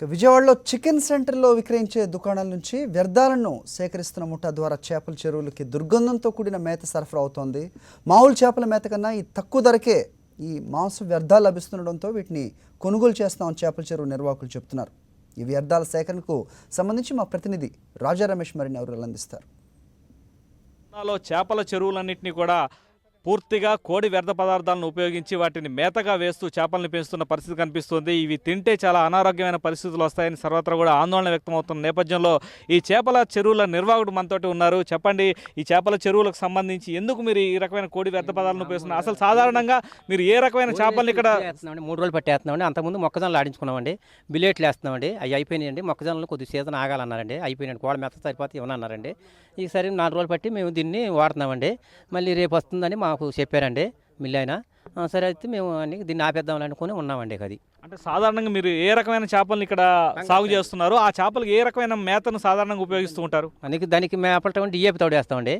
విజయవాడలో చికెన్ సెంటర్లో విక్రయించే దుకాణాల నుంచి వ్యర్థాలను సేకరిస్తున్న ముఠా ద్వారా చేపల చెరువులకి దుర్గంధంతో కూడిన మేత సరఫరా అవుతోంది. మామూలు చేపల మేత కన్నా ఈ తక్కువ ధరకే ఈ మాంసం వ్యర్థాలు లభిస్తుండడంతో వీటిని కొనుగోలు చేస్తామని చేపల చెరువు నిర్వాహకులు చెబుతున్నారు. ఈ వ్యర్థాల సేకరణకు సంబంధించి మా ప్రతినిధి రాజా రమేష్ మరిన్ని వివరాలు అందిస్తారు. చేపల చెరువులన్నింటినీ కూడా పూర్తిగా కోడి వ్యర్థ పదార్థాలను ఉపయోగించి వాటిని మేతగా వేస్తూ చేపలను పెంచుతున్న పరిస్థితి కనిపిస్తుంది. ఇవి తింటే చాలా అనారోగ్యమైన పరిస్థితులు వస్తాయని సర్వత్రా కూడా ఆందోళన వ్యక్తమవుతున్న నేపథ్యంలో ఈ చేపల చెరువుల నిర్వాహకుడు మనతోటి ఉన్నారు. చెప్పండి, ఈ చేపల చెరువులకు సంబంధించి ఎందుకు మీరు ఈ రకమైన కోడి వ్యర్థ పదార్థాలను ఉపయోగిస్తున్నారు? అసలు సాధారణంగా మీరు ఏ రకమైన చేపలను ఇక్కడ 3 రోజులు పట్టేస్తున్నామండి. అంతకుముందు మొక్కజొన్నలు ఆడించుకున్నామండి, బిలేట్లు వేస్తున్నామండి. అవి అయిపోయినాయండి. మొక్కజొన్నలు కొద్ది సీజన్ ఆగాలన్నారండి, అయిపోయినాయండి. కోడ మెత్త సరిపోతే ఇవ్వనన్నారండి. ఈసారి 4 రోజులు పట్టి మేము దీన్ని వాడుతున్నామండి. మళ్ళీ రేపు వస్తుందని మాకు చెప్పారండి మిల్లు అయినా. సరే అయితే మేము అన్ని దీన్ని ఆపేద్దామని అనుకుని ఉన్నామండి. అది అంటే సాధారణంగా మీరు ఏ రకమైన చేపలను ఇక్కడ సాగు చేస్తున్నారు? ఆ చేపలకు ఏ రకమైన మేతను సాధారణంగా ఉపయోగిస్తూ ఉంటారు? దానికి మేపటం డిఏపి తోడు వేస్తామండి,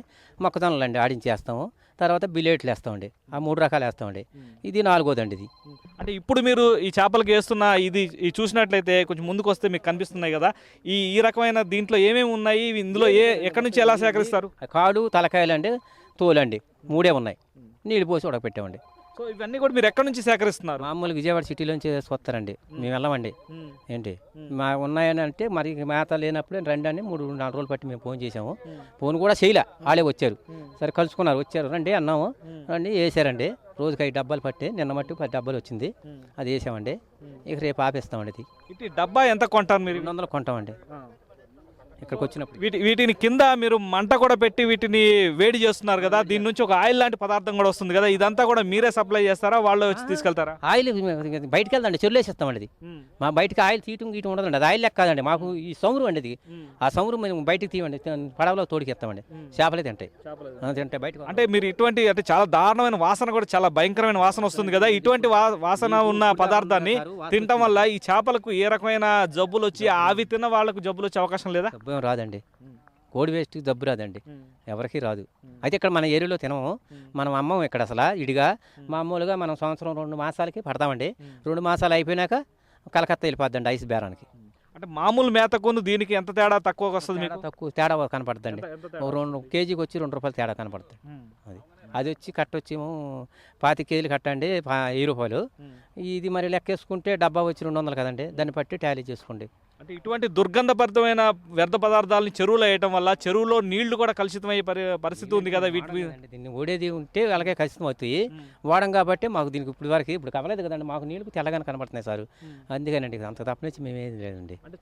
మొక్కజొన్నలు అండి ఆడించేస్తాము, తర్వాత బిలేట్లు వేస్తామండి. ఆ 3 రకాలు వేస్తామండి. ఇది 4వదండి. ఇది అంటే ఇప్పుడు మీరు ఈ చేపలకు వేస్తున్న ఇది చూసినట్లయితే కొంచెం ముందుకు వస్తే మీకు కనిపిస్తున్నాయి కదా, ఈ రకమైన దీంట్లో ఏమేమి ఉన్నాయి, ఇందులో ఎక్కడి నుంచి ఎలా సేకరిస్తారు? కాడు, తలకాయలు అండి, తోలండి, 3 ఉన్నాయి. నీళ్ళు పోసి ఉడకపెట్టామండి. సో ఇవన్నీ కూడా మీరు ఎక్కడి నుంచి సేకరిస్తున్నారు? మామూలు విజయవాడ సిటీలోంచి వస్తారండి, మేము వెళ్ళమండి. ఏంటి మా ఉన్నాయని అంటే మరి మేత లేనప్పుడు రండి అని 3-4 రోజులు పట్టి మేము ఫోన్ చేసాము. ఫోన్ కూడా చేయలే, వాళ్ళే వచ్చారు. సరే కలుసుకున్నారు, వచ్చారు, రండి అన్నాము. రండి వేసారండి. రోజుకి 5 డబ్బాలు పట్టి నిన్న మట్టు 10 డబ్బాలు వచ్చింది. అది వేసామండి. ఇక రేపు ఆపేస్తామండి. ఇది ఇటు డబ్బా ఎంత కొంటారు మీరు? 200 కొంటామండి ఇక్కడికి వచ్చినప్పుడు. వీటిని కింద మీరు మంట కూడా పెట్టి వీటిని వేడి చేస్తున్నారు కదా, దీని నుంచి ఒక ఆయిల్ లాంటి పదార్థం కూడా వస్తుంది కదా, ఇదంతా కూడా మీరే సప్లై చేస్తారా, వాళ్ళు వచ్చి తీసుకెళ్తారా? ఆయిల్ బయటకు వెళ్దండి, చెరువులేసేస్తామండి. అది మా బయటకి ఆయిల్ తీయటం గీయటం ఉండదండి. అది ఆయిల్ లెక్క కాదండి, మాకు ఈ సమురు అండి. అది ఆ సమురు మేము బయటకు తీయండి, పడవలో తోడికెత్తామండి. చేపలే తింటాయి బయట. అంటే మీరు ఇటువంటి అంటే చాలా దారుణమైన వాసన కూడా, చాలా భయంకరమైన వాసన వస్తుంది కదా, ఇటువంటి వాసన ఉన్న పదార్థాన్ని తినటం వల్ల ఈ చేపలకు ఏ రకమైన జబ్బులు వచ్చి అవి తిన్న వాళ్ళకు జబ్బులు వచ్చే అవకాశం లేదా? రాదండి, కోడి వేస్ట్ జబ్బు రాదండి, ఎవరికి రాదు. అయితే ఇక్కడ మన ఏరియాలో తినము, మనం అమ్మం ఇక్కడ అసలు ఇడిగా. మామూలుగా మనం సంవత్సరం 2 మాసాలకి పడతామండి. 2 మాసాలు అయిపోయినాక కలకత్తా వెళ్ళిపోద్దండి ఐస్ బేరానికి. అంటే మామూలు మేతకు దీనికి ఎంత తేడా తక్కువ వస్తుంది? తక్కువ తేడా కనపడుతుందండి. 2 కేజీకి వచ్చి 2 రూపాయలు తేడా కనపడుతుంది. అది వచ్చి కట్ట వచ్చేమో 25 కేజీలు కట్టండి, 1000 రూపాయలు. ఇది మరి లెక్కేసుకుంటే డబ్బా వచ్చి 200 కదండి, దాన్ని బట్టి టాలీ చేసుకోండి. అంటే ఇటువంటి దుర్గంధభరితమైన వ్యర్థ పదార్థాలను చెరువులో వేయటం వల్ల చెరువులో నీళ్లు కూడా కలుషితమయ్యే పరిస్థితి ఉంది కదా. దీన్ని ఓడేది ఉంటే అలాగే కలుషితం అవుతాయి. వాడం కాబట్టి మాకు దీనికి ఇప్పుడు కవలేదు కదండి, మాకు నీళ్లు తెల్లగానే కనబడుతున్నాయి సార్. అందుకేనండి, అంత తప్పనిచ్చి మేమేది లేదండి. అంటే